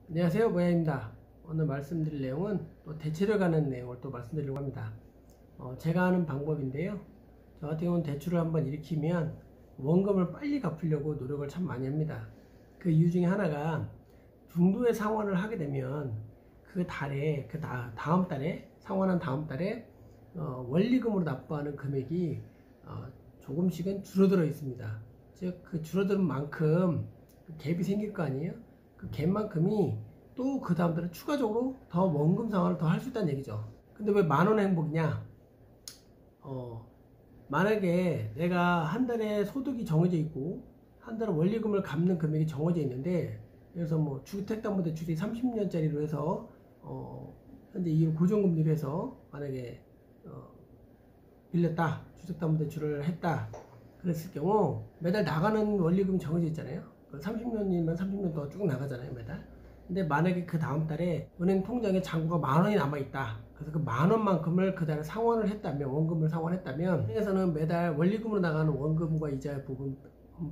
안녕하세요, 모야입니다. 오늘 말씀드릴 내용은 또 대출에 관한 내용을 또 말씀드리려고 합니다. 제가 하는 방법인데요. 저 같은 경우는 대출을 한번 일으키면 원금을 빨리 갚으려고 노력을 참 많이 합니다. 그 이유 중에 하나가 중도에 상환을 하게 되면 그 달에 다음 달에 상환한 다음 달에 원리금으로 납부하는 금액이 조금씩은 줄어들어 있습니다. 즉 그 줄어드는 만큼 갭이 생길 거 아니에요. 그 갭만큼이 또 그 다음 달에 추가적으로 더 원금 상환을 더 할 수 있다는 얘기죠. 근데 왜 만원의 행복이냐? 만약에 내가 한 달에 소득이 정해져 있고 한 달에 원리금을 갚는 금액이 정해져 있는데, 그래서 뭐 주택담보대출이 30년짜리로 해서 현재 이 고정금리로 해서 만약에 빌렸다, 주택담보대출을 했다 그랬을 경우 매달 나가는 원리금이 정해져 있잖아요. 30년이면 30년 동안 쭉 나가잖아요, 매달. 근데 만약에 그 다음 달에 은행 통장에 잔고가 만원이 남아있다. 그래서 그 만원만큼을 그 달에 상환을 했다면, 원금을 상환했다면, 은행에서는 매달 원리금으로 나가는 원금과 이자 부분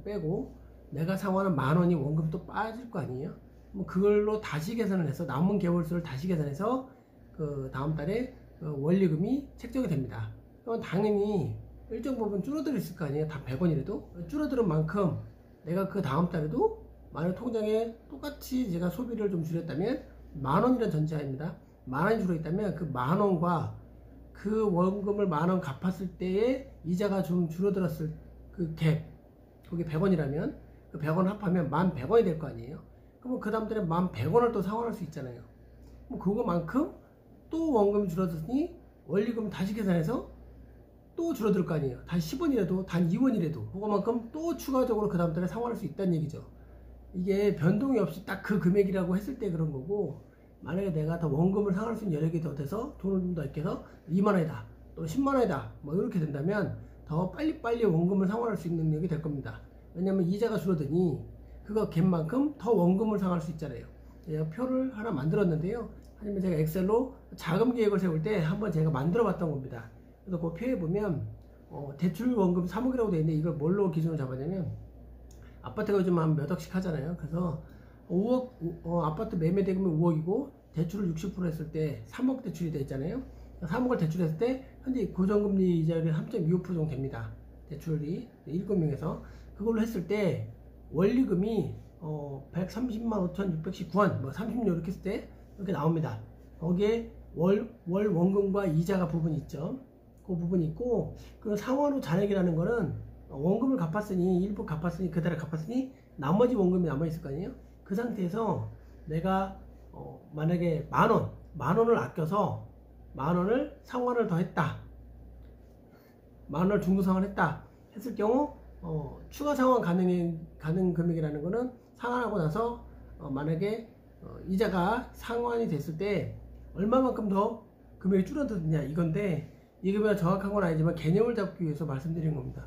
빼고 내가 상환한 만원이 원금 또 빠질 거 아니에요. 뭐 그걸로 다시 계산을 해서 남은 개월수를 다시 계산해서 그 다음 달에 원리금이 책정이 됩니다. 그럼 당연히 일정 부분 줄어들 있을 거 아니에요. 다 100원이라도 줄어드는 만큼 내가 그 다음 달에도 만약 통장에 똑같이 제가 소비를 좀 줄였다면, 만원이라는 전제하입니다. 만원이 줄어있다면 그 만원과 그 원금을 만원 갚았을 때의 이자가 좀 줄어들었을 그 갭, 그게 100원이라면 그 100원 합하면 1100원이 될 거 아니에요. 그러면 그 다음 달에 1100원을 또 상환할 수 있잖아요. 그럼 그거만큼 또 원금이 줄어들으니 원리금 다시 계산해서 또 줄어들 거 아니에요. 단 10원이라도, 단 2원이라도 그거만큼 또 추가적으로 그 다음 달에 상환할 수 있다는 얘기죠. 이게 변동이 없이 딱 그 금액이라고 했을 때 그런 거고, 만약에 내가 더 원금을 상환할 수 있는 여력이 더 돼서 돈을 좀 더 아껴서 2만원이다, 또 10만원이다, 뭐 이렇게 된다면 더 빨리빨리 원금을 상환할 수 있는 능력이 될 겁니다. 왜냐면 이자가 줄어드니 그거 갭만큼 더 원금을 상환할 수 있잖아요. 제가 표를 하나 만들었는데요. 아니면 제가 엑셀로 자금 계획을 세울 때 한번 제가 만들어 봤던 겁니다. 그래서 그 표에 보면 대출 원금 3억이라고 되어 있는데, 이걸 뭘로 기준으로 잡았냐면, 아파트가 요즘 한 몇 억씩 하잖아요. 그래서 5억, 아파트 매매 대금이 5억이고 대출을 60% 했을 때 3억 대출이 되어 있잖아요. 3억을 대출했을 때 현재 고정금리 이자율이 3.25% 정도 됩니다. 대출이 7명에서 그걸로 했을 때 원리금이 130만 5,619원, 뭐 30년 이렇게 했을 때 이렇게 나옵니다. 거기에 월 원금과 이자가 부분이 있죠. 그 부분이 있고, 그 상환 후 잔액이라는 거는 원금을 갚았으니, 일부 갚았으니, 그달에 갚았으니 나머지 원금이 남아있을 거 아니에요. 그 상태에서 내가 만약에 만원을 아껴서 만원을 상환을 더 했다, 만원을 중도 상환했다 했을 경우 추가 상환 가능 금액이라는 거는 상환하고 나서 만약에 이자가 상환이 됐을 때 얼마만큼 더 금액이 줄어드느냐 이건데, 이게 정확한 건 아니지만 개념을 잡기 위해서 말씀드린 겁니다.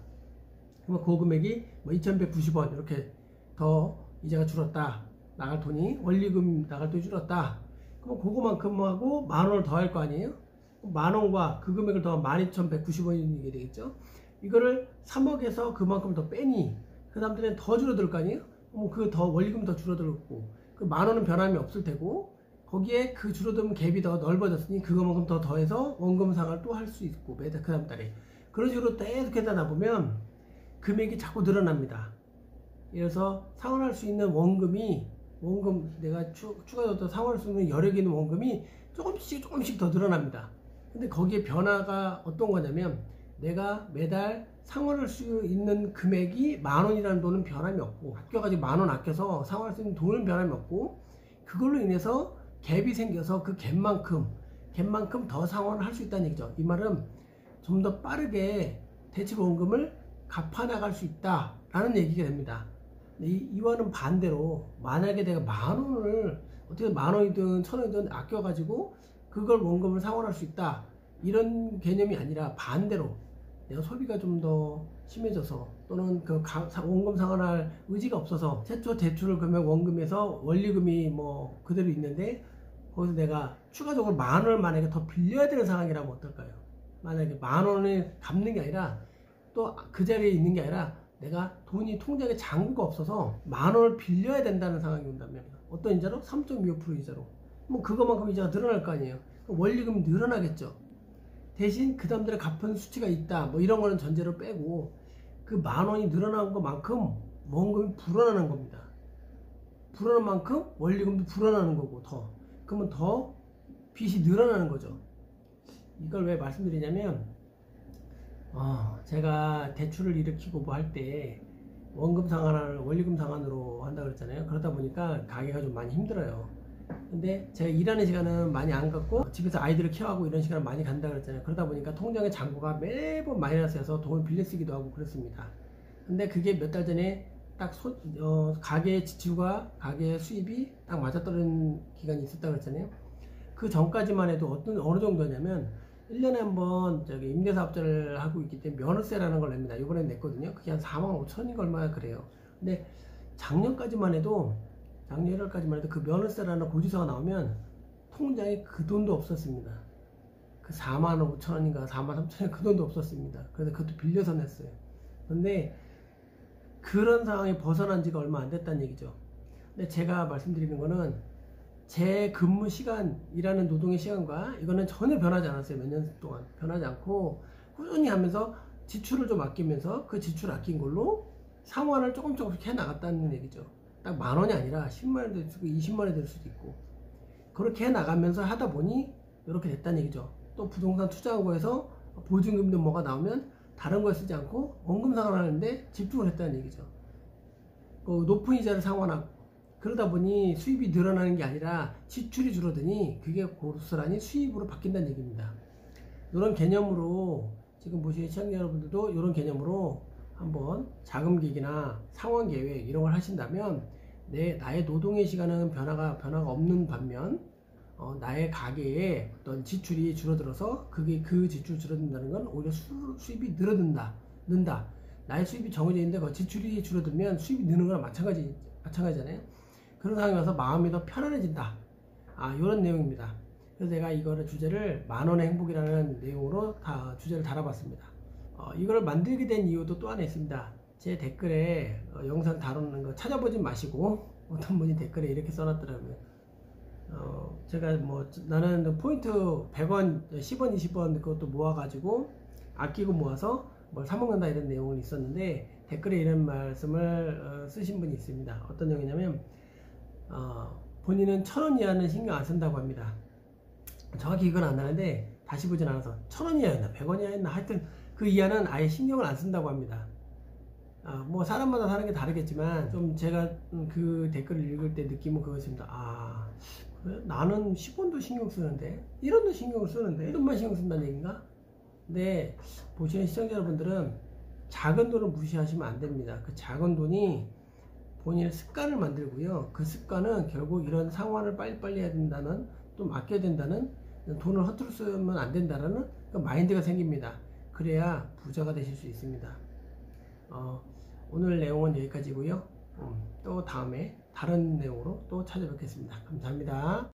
그럼 그 금액이 뭐 2190원 이렇게 더 이자가 줄었다, 나갈 돈이, 원리금 나갈 돈이 줄었다, 그럼 그거만큼 하고 만원을 더 할 거 아니에요. 만원과 그 금액을 더 12,190원이 되겠죠. 이거를 3억에서 그만큼 더 빼니 그 다음 달에 더 줄어들 거 아니에요. 그럼 그 더 원리금 더 줄어들고 그 만원은 변함이 없을 테고, 거기에 그 줄어든 갭이 더 넓어졌으니 그거만큼 더 더해서 원금 상환을 또 할 수 있고, 매달 그 다음 달에 그런 식으로 계속 하다 보면 금액이 자꾸 늘어납니다. 그래서 상환할 수 있는 원금 내가 추가적으로 상환할 수 있는 여력이 있는 원금이 조금씩 더 늘어납니다. 근데 거기에 변화가 어떤 거냐면, 내가 매달 상환할 수 있는 금액이 만원이라는 돈은 변함이 없고, 아껴가지고 만원 아껴서 상환할 수 있는 돈은 변함이 없고, 그걸로 인해서 갭이 생겨서 그 갭만큼 더 상환을 할 수 있다는 얘기죠. 이 말은 좀 더 빠르게 대출 원금을 갚아나갈 수 있다라는 얘기가 됩니다. 이와는 반대로, 만약에 내가 만원을 어떻게 만원이든 1,000원이든 아껴가지고 그걸 원금을 상환할 수 있다, 이런 개념이 아니라 반대로 내가 소비가 좀 더 심해져서, 또는 그 원금 상환할 의지가 없어서 최초 대출 금액 원금에서 원리금이 뭐 그대로 있는데, 거기서 내가 추가적으로 만원을 만약에 더 빌려야 되는 상황이라면 어떨까요? 만약에 만원을 갚는 게 아니라, 또 그 자리에 있는 게 아니라 내가 돈이 통장에 잔고가 없어서 만원을 빌려야 된다는 상황이 온다면, 어떤 이자로? 3.25% 이자로. 뭐 그거만큼 이자가 늘어날 거 아니에요. 원리금이 늘어나겠죠. 대신 그 사람들의 갚은 수치가 있다, 뭐 이런 거는 전제로 빼고 그 10,000원이 늘어난 것만큼 원금이 불어나는 겁니다. 불어난 만큼 원리금도 불어나는 거고, 그러면 더 빚이 늘어나는 거죠. 이걸 왜 말씀드리냐면, 제가 대출을 일으키고 뭐 할 때 원금 상환을 원리금 상환으로 한다 그랬잖아요. 그러다 보니까 가게가 좀 많이 힘들어요. 근데 제가 일하는 시간은 많이 안 갖고 집에서 아이들을 케어하고 이런 시간을 많이 간다 그랬잖아요. 그러다 보니까 통장의 잔고가 매번 마이너스여서 돈을 빌려 쓰기도 하고 그랬습니다. 근데 그게 몇 달 전에 딱 가게 지출과 가게 수입이 딱 맞아떨어진 기간이 있었다고 그랬잖아요. 그 전까지만 해도 어느 정도냐면 1년에 한번 임대사업자를 하고 있기 때문에 면허세라는 걸 냅니다. 이번에 냈거든요. 그게 한 45,000원인가 얼마나 그래요. 근데 작년 1월까지만 해도 그 면허세라는 고지서가 나오면 통장에 그 돈도 없었습니다. 그 45,000원인가 43,000원 그 돈도 없었습니다. 그래서 그것도 빌려서 냈어요. 근데 그런 상황이 벗어난 지가 얼마 안 됐다는 얘기죠. 근데 제가 말씀드리는 거는 제 근무 시간, 일하는 노동의 시간과 이거는 전혀 변하지 않았어요. 몇 년 동안 변하지 않고 꾸준히 하면서 지출을 좀 아끼면서 그 지출 아낀 걸로 상환을 조금씩 해 나갔다는 얘기죠. 딱 10,000원이 아니라 10만원이 될 수도 있고 20만원이 될 수도 있고 그렇게 해 나가면서 하다 보니 이렇게 됐다는 얘기죠. 또 부동산 투자한 거에서 보증금도 뭐가 나오면 다른 걸 쓰지 않고 원금 상환하는데 집중을 했다는 얘기죠. 높은 이자를 상환하고 그러다 보니 수입이 늘어나는 게 아니라 지출이 줄어드니 그게 고스란히 수입으로 바뀐다는 얘기입니다. 이런 개념으로 지금 보시는 시청자 여러분들도 이런 개념으로 한번 자금 계획이나 상환 계획 이런 걸 하신다면 나의 노동의 시간은 변화가 없는 반면 나의 가게에 어떤 지출이 줄어들어서 그 지출 줄어든다는 건 오히려 수입이 는다. 나의 수입이 정해져 있는데 그 지출이 줄어들면 수입이 느는 거랑 마찬가지잖아요. 그런 상황이 와서 마음이 더 편안해진다. 이런 내용입니다. 그래서 제가 이거를 주제를 10,000원의 행복이라는 내용으로 주제를 달아봤습니다. 이걸 만들게 된 이유도 또 하나 있습니다. 제 댓글에 영상 다루는 거 찾아보지 마시고 어떤 분이 댓글에 이렇게 써놨더라고요. 제가 나는 포인트 100원, 10원, 20원 그것도 모아가지고 아끼고 모아서 뭘 사먹는다 이런 내용이 있었는데 댓글에 이런 말씀을 쓰신 분이 있습니다. 어떤 내용이냐면 본인은 1,000원 이하는 신경 안 쓴다고 합니다. 정확히 이건 안 나는데 다시 보진 않아서 1,000원 이하였나 100원 이하였나 하여튼 그 이하는 아예 신경을 안 쓴다고 합니다. 뭐 사람마다 사는 게 다르겠지만 좀 제가 그 댓글을 읽을 때 느낌은 그것입니다. 그래? 나는 10원도 신경 쓰는데 1원도 신경을 쓰는데 1원만 신경 쓴다는 얘기인가? 근데 보시는 시청자 여러분들은 작은 돈을 무시하시면 안 됩니다. 그 작은 돈이 본인의 습관을 만들고요. 그 습관은 결국 이런 상환을 빨리빨리 해야 된다는, 또 아껴야 된다는, 돈을 허투루 쓰면 안 된다는 그 마인드가 생깁니다. 그래야 부자가 되실 수 있습니다. 오늘 내용은 여기까지고요. 또 다음에 다른 내용으로 또 찾아뵙겠습니다. 감사합니다.